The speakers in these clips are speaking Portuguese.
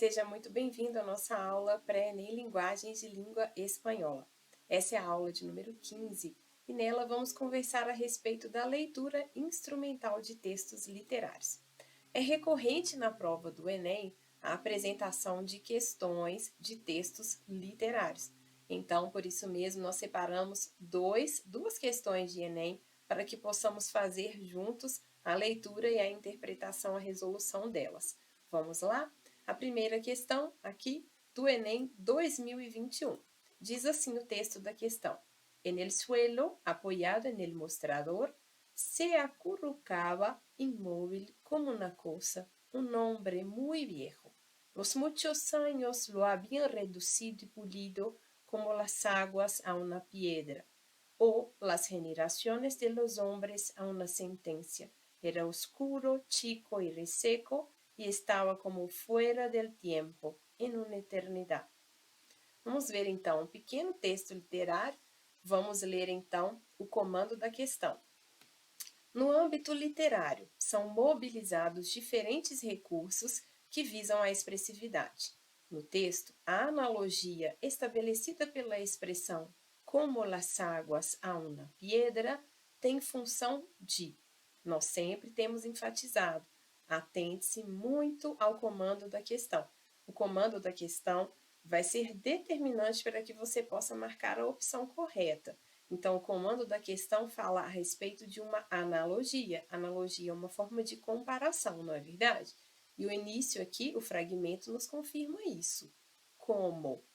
Seja muito bem-vindo à nossa aula pré-ENEM Linguagens de Língua Espanhola. Essa é a aula de número 15 e nela vamos conversar a respeito da leitura instrumental de textos literários. É recorrente na prova do ENEM a apresentação de questões de textos literários. Então, por isso mesmo, nós separamos duas questões de ENEM para que possamos fazer juntos a leitura e a interpretação, a resolução delas. Vamos lá? A primeira questão aqui do ENEM 2021. Diz assim o texto da questão. En el suelo, apoyado en el mostrador, se acurrucaba inmóvil como una cosa, un hombre muy viejo. Los muchos años lo habían reducido y pulido como las aguas a una piedra, o las generaciones de los hombres a una sentencia. Era oscuro, chico y reseco, e estava como fora del tempo, em uma eternidade. Vamos ver então um pequeno texto literário. Vamos ler então o comando da questão. No âmbito literário, são mobilizados diferentes recursos que visam a expressividade. No texto, a analogia estabelecida pela expressão como las águas a una piedra tem função de. Nós sempre temos enfatizado. Atente-se muito ao comando da questão. O comando da questão vai ser determinante para que você possa marcar a opção correta. Então, o comando da questão fala a respeito de uma analogia. Analogia é uma forma de comparação, não é verdade? E o início aqui, o fragmento, nos confirma isso. Como?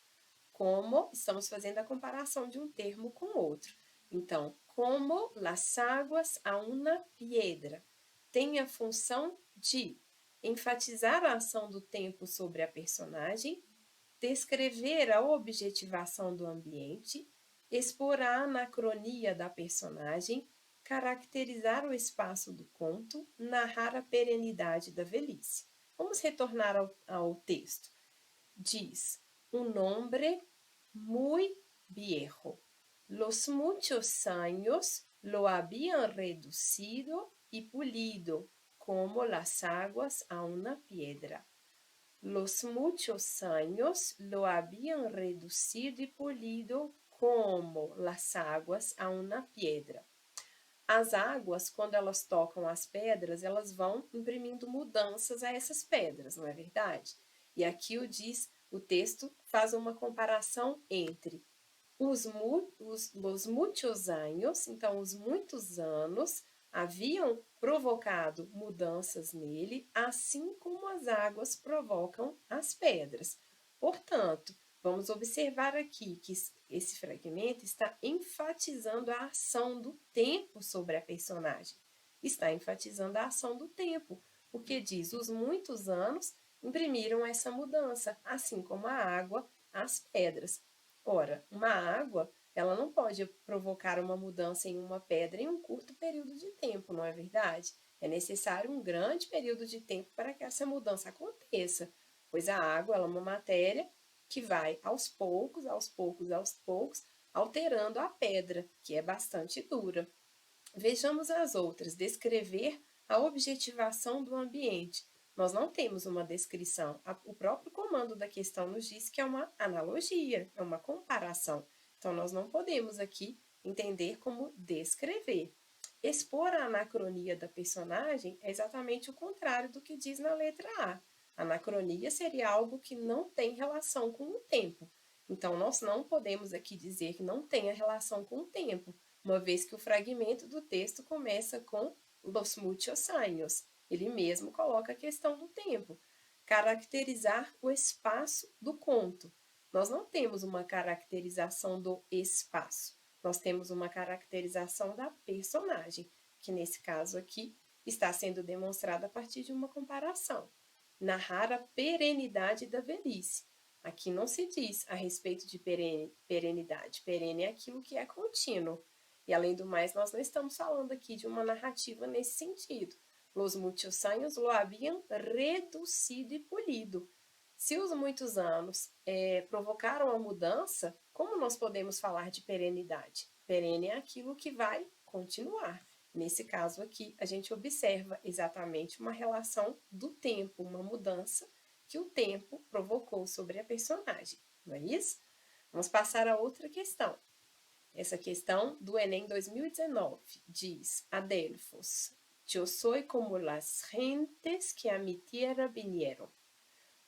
Como estamos fazendo a comparação de um termo com outro. Então, como las águas a una piedra. Tem a função de enfatizar a ação do tempo sobre a personagem, descrever a objetivação do ambiente, expor a anacronia da personagem, caracterizar o espaço do conto, narrar a perenidade da velhice. Vamos retornar ao texto. Diz, un hombre muy viejo. Los muchos años lo habían reducido y pulido como las aguas a una piedra. Los muchos años lo habían reducido y pulido como las aguas a una piedra. As águas, quando elas tocam as pedras, elas vão imprimindo mudanças a essas pedras, não é verdade? E aqui o texto faz uma comparação entre os muitos anos, então os muitos anos haviam provocado mudanças nele, assim como as águas provocam as pedras. Portanto, vamos observar aqui que esse fragmento está enfatizando a ação do tempo sobre a personagem. Está enfatizando a ação do tempo, porque diz, os muitos anos imprimiram essa mudança, assim como a água, as pedras. Ora, uma água, ela não pode provocar uma mudança em uma pedra em um curto período de tempo, não é verdade? É necessário um grande período de tempo para que essa mudança aconteça, pois a água ela é uma matéria que vai aos poucos, alterando a pedra, que é bastante dura. Vejamos as outras. Descrever a objetivação do ambiente. Nós não temos uma descrição. O próprio comando da questão nos diz que é uma analogia, é uma comparação. Então, nós não podemos aqui entender como descrever. Expor a anacronia da personagem é exatamente o contrário do que diz na letra A. Anacronia seria algo que não tem relação com o tempo. Então, nós não podemos aqui dizer que não tenha relação com o tempo, uma vez que o fragmento do texto começa com los muchos años. Ele mesmo coloca a questão do tempo. Caracterizar o espaço do conto. Nós não temos uma caracterização do espaço. Nós temos uma caracterização da personagem, que nesse caso aqui está sendo demonstrada a partir de uma comparação. Narrar a perenidade da velhice. Aqui não se diz a respeito de perenidade. Perene é aquilo que é contínuo. E, além do mais, nós não estamos falando aqui de uma narrativa nesse sentido. Los muchos años lo habían reducido e pulido. Se os muitos anos provocaram a mudança, como nós podemos falar de perenidade? Perene é aquilo que vai continuar. Nesse caso aqui, a gente observa exatamente uma relação do tempo, uma mudança que o tempo provocou sobre a personagem, não é isso? Vamos passar a outra questão. Essa questão do Enem 2019 diz: Adelfos, yo soy como las gentes que a mi tierra vinieron.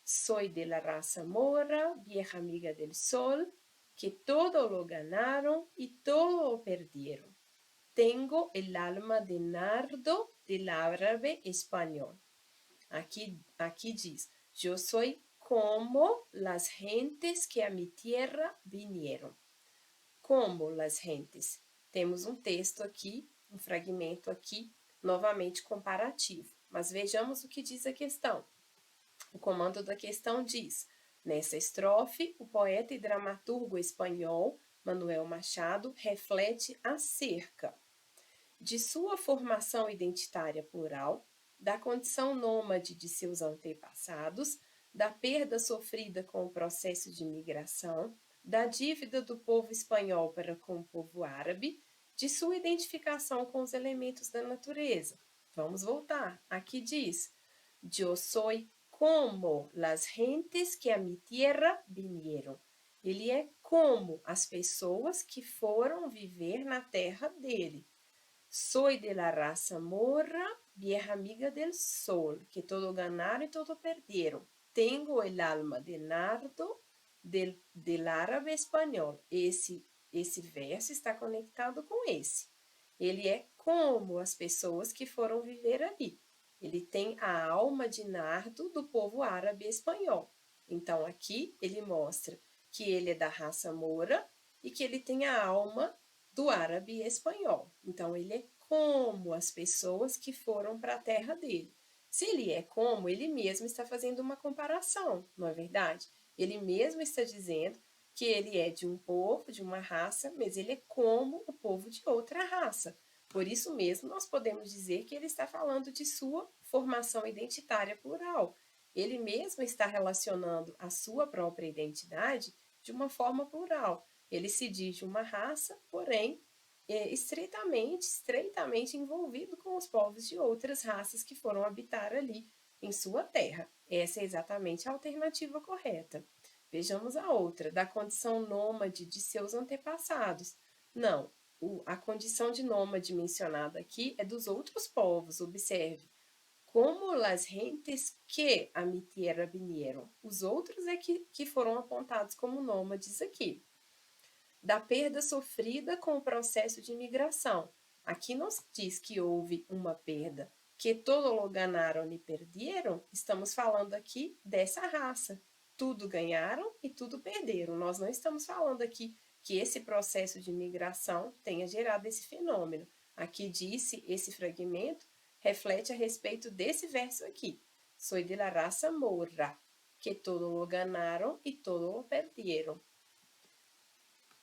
Soy de la raza mora, vieja amiga del sol, que todo lo ganaron y todo lo perdieron. Tengo el alma de nardo del árabe español. Aqui diz: yo soy como las gentes que a mi tierra vinieron. Como las gentes. Temos um texto aqui, um fragmento aqui, novamente comparativo. Mas vejamos o que diz a questão. O comando da questão diz: nessa estrofe, o poeta e dramaturgo espanhol Manuel Machado reflete acerca de sua formação identitária plural, da condição nômade de seus antepassados, da perda sofrida com o processo de migração, da dívida do povo espanhol para com o povo árabe, de sua identificação com os elementos da natureza. Vamos voltar. Aqui diz: yo soy como las gentes que a mi tierra vinieron. Ele é como as pessoas que foram viver na terra dele. Soy de la raza morra, vieja amiga del sol, que todo ganaron y todo perdieron. Tengo el alma de nardo del árabe espanhol. Esse verso está conectado com esse. Ele é como as pessoas que foram viver ali. Ele tem a alma de nardo do povo árabe espanhol. Então, aqui ele mostra que ele é da raça moura e que ele tem a alma do árabe espanhol. Então, ele é como as pessoas que foram para a terra dele. Se ele é como, ele mesmo está fazendo uma comparação, não é verdade? Ele mesmo está dizendo que ele é de um povo, de uma raça, mas ele é como o povo de outra raça. Por isso mesmo, nós podemos dizer que ele está falando de sua formação identitária plural. Ele mesmo está relacionando a sua própria identidade de uma forma plural. Ele se diz de uma raça, porém, estreitamente envolvido com os povos de outras raças que foram habitar ali em sua terra. Essa é exatamente a alternativa correta. Vejamos a outra, da condição nômade de seus antepassados. Não, a condição de nômade mencionada aqui é dos outros povos, observe. Como las gentes que a mi tierra vinieron. Os outros é que foram apontados como nômades aqui. Da perda sofrida com o processo de migração. Aqui não se diz que houve uma perda. Que todo lo ganaron e perderam, estamos falando aqui dessa raça. Tudo ganharam e tudo perderam. Nós não estamos falando aqui que esse processo de migração tenha gerado esse fenômeno. Aqui disse, esse fragmento reflete a respeito desse verso aqui. Soy de la raza morra, que todo lo ganaron e todo lo perdieron.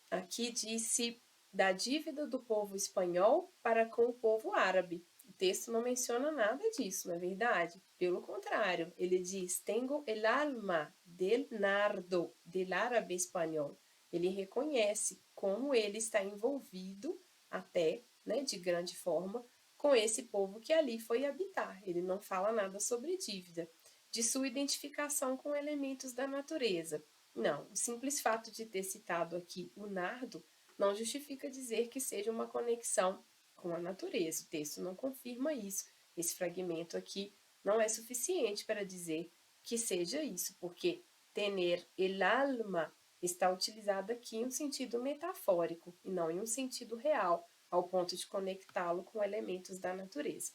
Aqui disse da dívida do povo espanhol para com o povo árabe. O texto não menciona nada disso, não é verdade? Pelo contrário, ele diz: tengo el alma del nardo, del árabe espanhol. Ele reconhece como ele está envolvido, até, de grande forma, com esse povo que ali foi habitar. Ele não fala nada sobre dívida, de sua identificação com elementos da natureza. Não, o simples fato de ter citado aqui o nardo não justifica dizer que seja uma conexão com a natureza. O texto não confirma isso. Esse fragmento aqui não é suficiente para dizer que seja isso, porque tener el alma está utilizado aqui em um sentido metafórico e não em um sentido real, ao ponto de conectá-lo com elementos da natureza.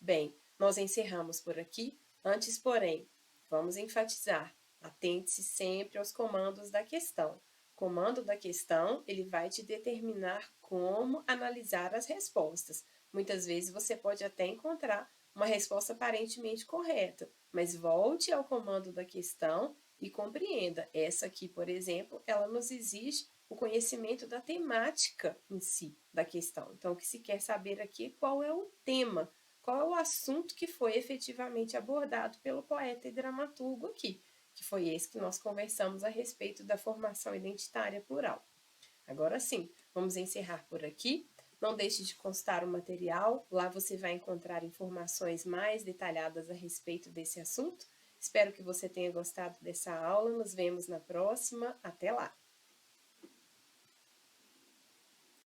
Bem, nós encerramos por aqui. Antes, porém, vamos enfatizar. Atente-se sempre aos comandos da questão. O comando da questão, ele vai te determinar como analisar as respostas. Muitas vezes você pode até encontrar uma resposta aparentemente correta, mas volte ao comando da questão e compreenda. Essa aqui, por exemplo, ela nos exige o conhecimento da temática em si da questão. Então, o que se quer saber aqui é qual é o tema, qual é o assunto que foi efetivamente abordado pelo poeta e dramaturgo aqui, que foi esse que nós conversamos a respeito da formação identitária plural. Agora sim, vamos encerrar por aqui. Não deixe de consultar o material, lá você vai encontrar informações mais detalhadas a respeito desse assunto. Espero que você tenha gostado dessa aula. Nos vemos na próxima. Até lá!